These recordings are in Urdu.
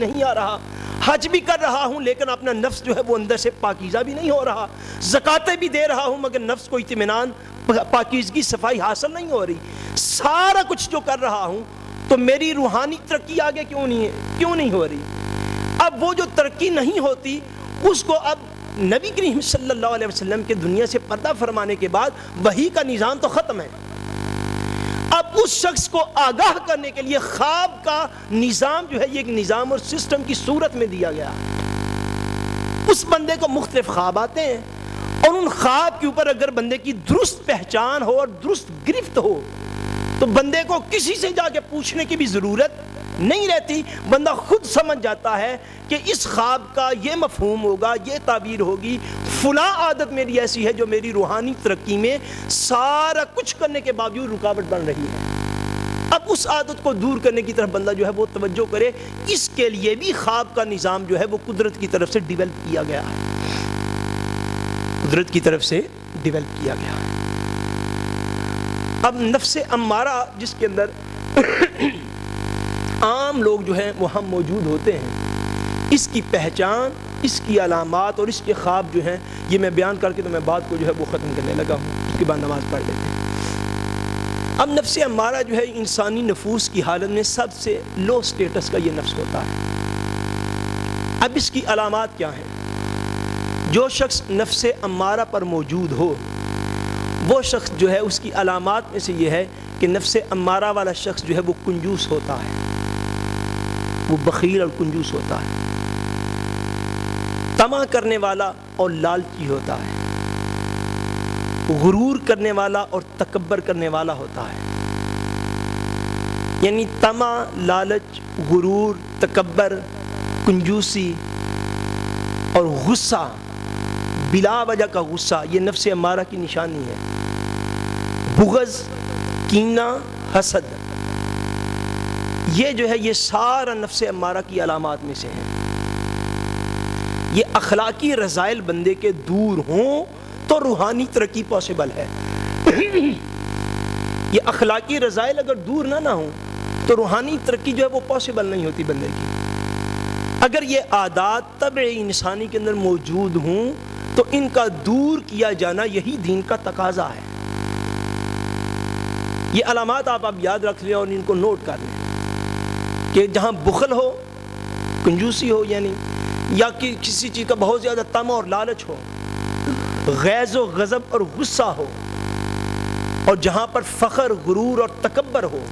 نہیں آ رہا، حج بھی کر رہا ہوں لیکن اپنا نفس جو ہے وہ اندر سے پاکیزہ بھی نہیں ہو رہا، زکاتیں بھی دے رہا ہوں مگر نفس کو اطمینان پاکیزگی صفائی حاصل نہیں ہو رہی، سارا کچھ جو کر رہا ہوں تو میری روحانی ترقی آگے کیوں نہیں ہو رہی؟ اب وہ جو ترقی نہیں ہوتی اس کو اب نبی کریم صلی اللہ علیہ وسلم کے دنیا سے پردہ فرمانے کے بعد وحی کا نظام تو ختم ہے، اب اس شخص کو آگاہ کرنے کے لیے خواب کا نظام جو ہے یہ ایک نظام اور سسٹم کی صورت میں دیا گیا۔ اس بندے کو مختلف خواب آتے ہیں اور ان خواب کے اوپر اگر بندے کی درست پہچان ہو اور درست گرفت ہو تو بندے کو کسی سے جا کے پوچھنے کی بھی ضرورت نہیں رہتی، بندہ خود سمجھ جاتا ہے کہ اس خواب کا یہ مفہوم ہوگا، یہ تعبیر ہوگی، فلاں عادت میری ایسی ہے جو میری روحانی ترقی میں سارا کچھ کرنے کے باوجود رکاوٹ بن رہی ہے۔ اب اس عادت کو دور کرنے کی طرف بندہ جو ہے وہ توجہ کرے، اس کے لیے بھی خواب کا نظام جو ہے وہ قدرت کی طرف سے ڈیولپ کیا گیا ہے، قدرت کی طرف سے ڈیولپ کیا گیا ہے۔ اب نفس امارہ جس کے اندر عام لوگ جو ہیں وہ ہم موجود ہوتے ہیں، اس کی پہچان، اس کی علامات اور اس کے خواب جو ہیں یہ میں بیان کر کے تو میں بات کو جو ہے وہ ختم کرنے لگا ہوں، اس کے بعد نماز پڑھ لیتے ہیں۔ اب نفس امارہ جو ہے انسانی نفوس کی حالت میں سب سے لو سٹیٹس کا یہ نفس ہوتا ہے۔ اب اس کی علامات کیا ہیں؟ جو شخص نفس امارہ پر موجود ہو وہ شخص جو ہے اس کی علامات میں سے یہ ہے کہ نفس امارہ والا شخص جو ہے وہ کنجوس ہوتا ہے، وہ بخیل اور کنجوس ہوتا ہے، طمع کرنے والا اور لالچی ہوتا ہے، غرور کرنے والا اور تکبر کرنے والا ہوتا ہے۔ یعنی طمع، لالچ، غرور، تکبر، کنجوسی اور غصہ، بلا وجہ کا غصہ، یہ نفس امارہ کی نشانی ہے۔ بغض، کینہ، حسد، یہ جو ہے یہ سارا نفس امارہ کی علامات میں سے ہیں۔ یہ اخلاقی رذائل بندے کے دور ہوں تو روحانی ترقی پاسبل ہے۔ یہ اخلاقی رذائل اگر دور نہ ہوں تو روحانی ترقی جو ہے وہ پاسبل نہیں ہوتی بندے کی۔ اگر یہ عادات طبع انسانی کے اندر موجود ہوں تو ان کا دور کیا جانا یہی دین کا تقاضا ہے۔ یہ علامات آپ یاد رکھ لیں اور ان کو نوٹ کر لیں کہ جہاں بخل ہو، کنجوسی ہو یعنی یا کہ کسی چیز کا بہت زیادہ طمع اور لالچ ہو، غیظ و غضب اور غصہ ہو، اور جہاں پر فخر، غرور اور تکبر ہو،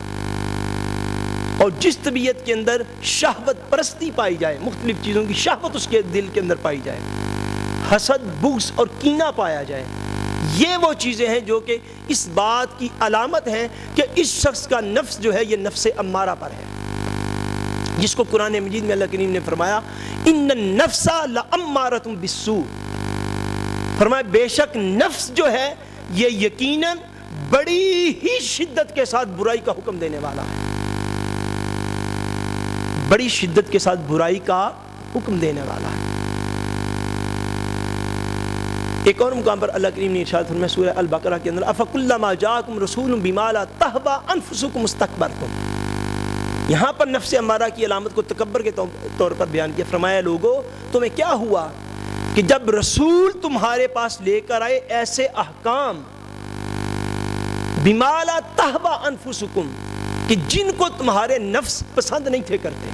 اور جس طبیعت کے اندر شہوت پرستی پائی جائے، مختلف چیزوں کی شہوت اس کے دل کے اندر پائی جائے، حسد، بغض اور کینہ پایا جائے، یہ وہ چیزیں ہیں جو کہ اس بات کی علامت ہیں کہ اس شخص کا نفس جو ہے یہ نفس امارہ پر ہے، جس کو قرآن مجید میں اللہ کریم نے فرمایا ان النفس لامارۃ بالسوء، فرمایا بے شک نفس جو ہے یہ یقیناً بڑی ہی شدت کے ساتھ برائی کا حکم دینے والا ہے، بڑی شدت کے ساتھ برائی کا حکم دینے والا ہے۔ ایک اور مقام پر اللہ کریم نے ارشاد فرمایا سورہ البقرہ کے اندر افکلما جاءکم رسول بما لا تہوی انفسکم استکبرتم، یہاں پر نفس امارہ کی علامت کو تکبر کے طور پر بیان کیا، فرمایا لوگو تمہیں کیا ہوا کہ جب رسول تمہارے پاس لے کر آئے ایسے احکام بما لا تہوی انفسکم کہ جن کو تمہارے نفس پسند نہیں تھے کرتے،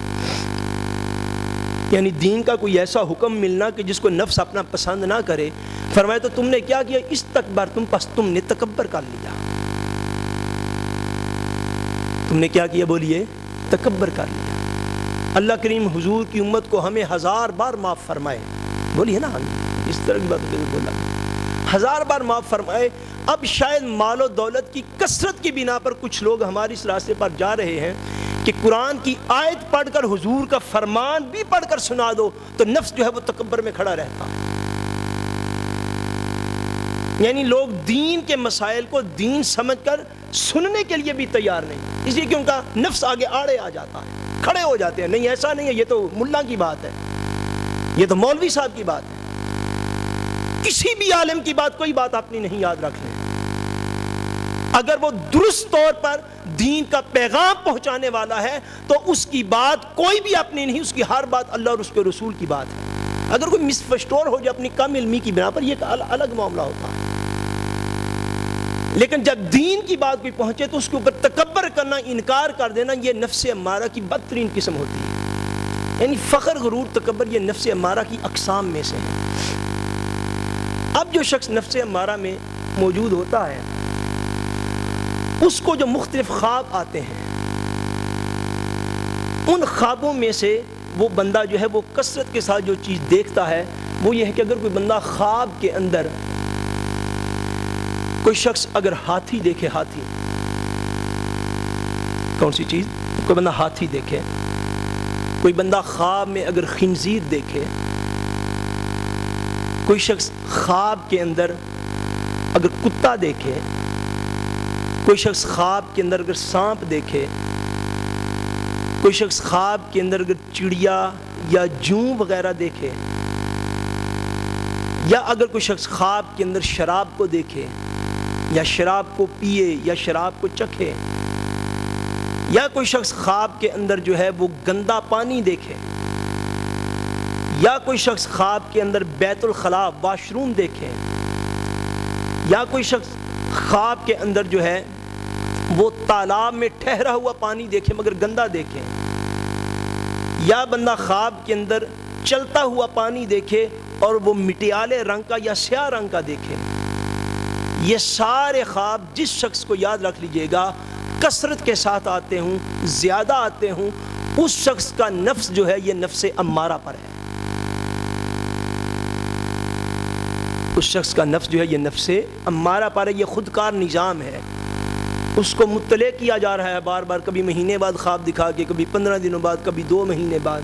یعنی دین کا کوئی ایسا حکم ملنا کہ جس کو نفس اپنا پسند نہ کرے، فرمایا تو تم نے کیا کیا استکبرتم، پس تم نے تکبر کر لیا، تم نے کیا کیا بولیے، تکبر کر لیا۔ اللہ کریم حضور کی امت کو ہمیں 1000 بار معاف فرمائے، بولیے نا اس طرح کی بات بولا، 1000 بار معاف فرمائے۔ اب شاید مال و دولت کی کثرت کی بنا پر کچھ لوگ ہمارے اس راستے پر جا رہے ہیں کہ قرآن کی آیت پڑھ کر حضور کا فرمان بھی پڑھ کر سنا دو تو نفس جو ہے وہ تکبر میں کھڑا رہتا ہے، یعنی لوگ دین کے مسائل کو دین سمجھ کر سننے کے لیے بھی تیار نہیں، اس لیے کہ ان کا نفس آگے آڑے آ جاتا ہے، کھڑے ہو جاتے ہیں، نہیں ایسا نہیں ہے، یہ تو ملا کی بات ہے، یہ تو مولوی صاحب کی بات ہے، کسی بھی عالم کی بات، کوئی بات اپنی نہیں یاد رکھ لیں، اگر وہ درست طور پر دین کا پیغام پہنچانے والا ہے تو اس کی بات کوئی بھی اپنی نہیں، اس کی ہر بات اللہ اور اس کے رسول کی بات ہے۔ اگر کوئی مسفسٹور ہو جائے اپنی کم علمی کی بنا پر، یہ ایک الگ معاملہ ہوتا ہے، لیکن جب دین کی بات کوئی پہنچے تو اس کے اوپر تکبر کرنا، انکار کر دینا، یہ نفس امارہ کی بدترین قسم ہوتی ہے۔ یعنی فخر، غرور، تکبر یہ نفس امارہ کی اقسام میں سے ہے۔ اب جو شخص نفس امارہ میں موجود ہوتا ہے، اس کو جو مختلف خواب آتے ہیں، ان خوابوں میں سے وہ بندہ جو ہے وہ کثرت کے ساتھ جو چیز دیکھتا ہے وہ یہ ہے کہ اگر کوئی بندہ خواب کے اندر، کوئی شخص اگر ہاتھی دیکھے، ہاتھی، کون سی چیز؟ کوئی بندہ ہاتھی دیکھے، کوئی بندہ خواب میں اگر خنزیر دیکھے، کوئی شخص خواب کے اندر اگر کتا دیکھے، کوئی شخص خواب کے اندر اگر سانپ دیکھے، کوئی شخص خواب کے اندر اگر چڑیا یا جوں وغیرہ دیکھے، یا اگر کوئی شخص خواب کے اندر شراب کو دیکھے، یا شراب کو پیے، یا شراب کو چکھے، یا کوئی شخص خواب کے اندر جو ہے وہ گندا پانی دیکھے، یا کوئی شخص خواب کے اندر بیت الخلاء، واش روم دیکھے، یا کوئی شخص خواب کے اندر جو ہے وہ تالاب میں ٹھہرا ہوا پانی دیکھے مگر گندا دیکھے، یا بندہ خواب کے اندر چلتا ہوا پانی دیکھے اور وہ مٹیالے رنگ کا یا سیاہ رنگ کا دیکھے، یہ سارے خواب جس شخص کو یاد رکھ لیجئے گا کثرت کے ساتھ آتے ہوں، زیادہ آتے ہوں، اس شخص کا نفس جو ہے یہ نفس امارہ پر ہے، اس شخص کا نفس جو ہے یہ نفس امارہ پر ہے، یہ خودکار نظام ہے، اس کو مطلع کیا جا رہا ہے بار بار، کبھی مہینے بعد خواب دکھا کے، کبھی 15 دنوں بعد، کبھی 2 مہینے بعد،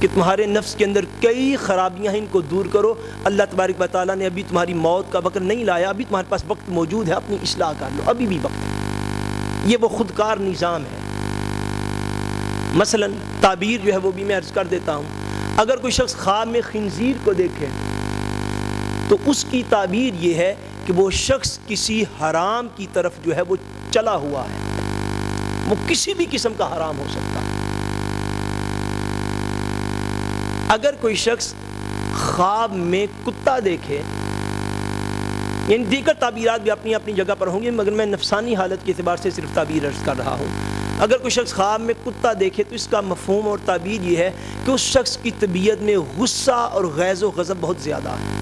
کہ تمہارے نفس کے اندر کئی خرابیاں ہیں، ان کو دور کرو، اللہ تبارک و تعالیٰ نے ابھی تمہاری موت کا وقت نہیں لایا، ابھی تمہارے پاس وقت موجود ہے، اپنی اصلاح کر لو، ابھی بھی وقت ہے۔ یہ وہ خودکار نظام ہے۔ مثلا تعبیر جو ہے وہ بھی میں عرض کر دیتا ہوں، اگر کوئی شخص خواب میں خنزیر کو دیکھے تو اس کی تعبیر یہ ہے کہ وہ شخص کسی حرام کی طرف جو ہے وہ چلا ہوا ہے، وہ کسی بھی قسم کا حرام ہو سکتا ہے۔ اگر کوئی شخص خواب میں کتا دیکھے، یعنی دیگر تعبیرات بھی اپنی اپنی جگہ پر ہوں گی، مگر میں نفسانی حالت کے اعتبار سے صرف تعبیر عرض کر رہا ہوں۔ اگر کوئی شخص خواب میں کتا دیکھے تو اس کا مفہوم اور تعبیر یہ ہے کہ اس شخص کی طبیعت میں غصہ اور غیظ و غضب بہت زیادہ ہے،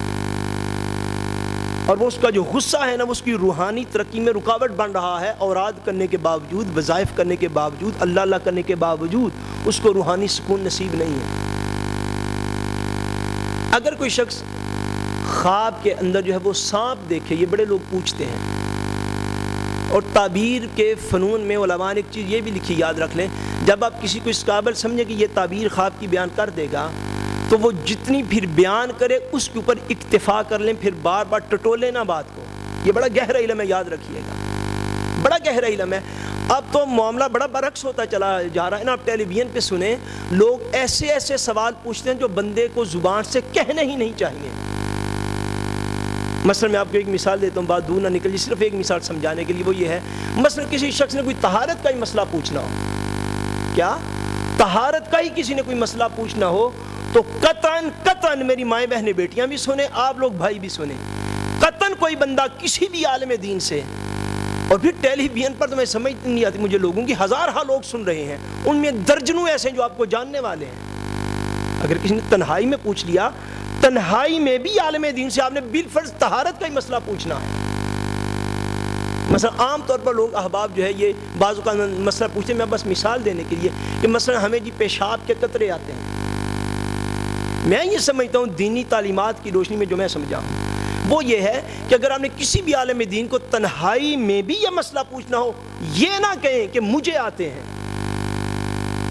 اور وہ اس کا جو غصہ ہے نا وہ اس کی روحانی ترقی میں رکاوٹ بن رہا ہے، اوراد کرنے کے باوجود، وظائف کرنے کے باوجود، اللہ اللہ کرنے کے باوجود اس کو روحانی سکون نصیب نہیں ہے۔ اگر کوئی شخص خواب کے اندر جو ہے وہ سانپ دیکھے، یہ بڑے لوگ پوچھتے ہیں، اور تعبیر کے فنون میں علماء نے ایک چیز یہ بھی لکھی، یاد رکھ لیں، جب آپ کسی کو اس قابل سمجھیں کہ یہ تعبیر خواب کی بیان کر دے گا تو وہ جتنی پھر بیان کرے اس کے اوپر اکتفا کر لیں، پھر بار بار ٹٹولے نہ بات کو۔ یہ بڑا گہرا علم ہے، یاد رکھیے گا، بڑا گہرا علم ہے۔ اب تو معاملہ بڑا برعکس ہوتا چلا جا رہا ہے نا، آپ ٹیلی ویژن پہ سنیں، لوگ ایسے ایسے سوال پوچھتے ہیں جو بندے کو زبان سے کہنے ہی نہیں چاہیے۔ مثلا میں آپ کو ایک مثال دیتا ہوں، بات دور نہ نکل جائے، صرف ایک مثال سمجھانے کے لیے، وہ یہ ہے، مثلا کسی شخص نے کوئی طہارت کا ہی مسئلہ پوچھنا ہو، کیا طہارت کا ہی کسی نے کوئی مسئلہ پوچھنا ہو تو قطعاً میری مائیں بہنیں بیٹیاں بھی سنیں، آپ لوگ بھائی بھی سنیں، قطعاً کوئی بندہ کسی بھی عالم دین سے، اور پھر ٹیلی ویژن پر تو میں سمجھ نہیں آتی مجھے لوگوں کی، ہزارہ لوگ سن رہے ہیں، ان میں درجنوں ایسے ہیں جو آپ کو جاننے والے ہیں، اگر کسی نے تنہائی میں پوچھ لیا، تنہائی میں بھی عالم دین سے آپ نے بالفرض طہارت کا ہی مسئلہ پوچھنا ہے۔ مثلا عام طور پر لوگ احباب جو ہے یہ بعض اوقات مسئلہ پوچھتے ہیں، میں بس مثال دینے کے لیے کہ مثلا ہمیں جی پیشاب کے قطرے آتے ہیں، میں یہ سمجھتا ہوں دینی تعلیمات کی روشنی میں جو میں سمجھا ہوں وہ یہ ہے کہ اگر آپ نے کسی بھی عالم دین کو تنہائی میں بھی یہ مسئلہ پوچھنا ہو، یہ نہ کہیں کہ مجھے آتے ہیں،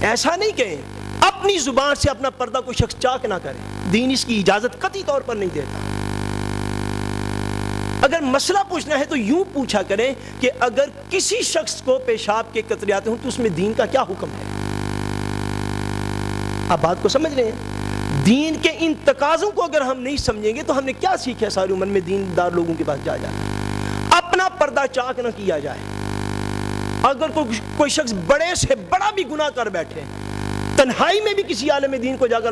ایسا نہیں کہیں، اپنی زبان سے اپنا پردہ کوئی شخص چاک نہ کرے، دین اس کی اجازت قطعی طور پر نہیں دیتا۔ اگر مسئلہ پوچھنا ہے تو یوں پوچھا کریں کہ اگر کسی شخص کو پیشاب کے قطرے آتے ہوں تو اس میں دین کا کیا حکم ہے؟ آپ بات کو سمجھ رہے ہیں؟ دین کے ان تقاضوں کو اگر ہم نہیں سمجھیں گے تو ہم نے کیا سیکھا ساری عمر میں دین دار لوگوں کے پاس جا جانا، اپنا پردہ چاک نہ کیا جائے، اگر کوئی شخص بڑے سے بڑا بھی گناہ کر بیٹھے، تنہائی میں بھی کسی عالم دین کو جا کر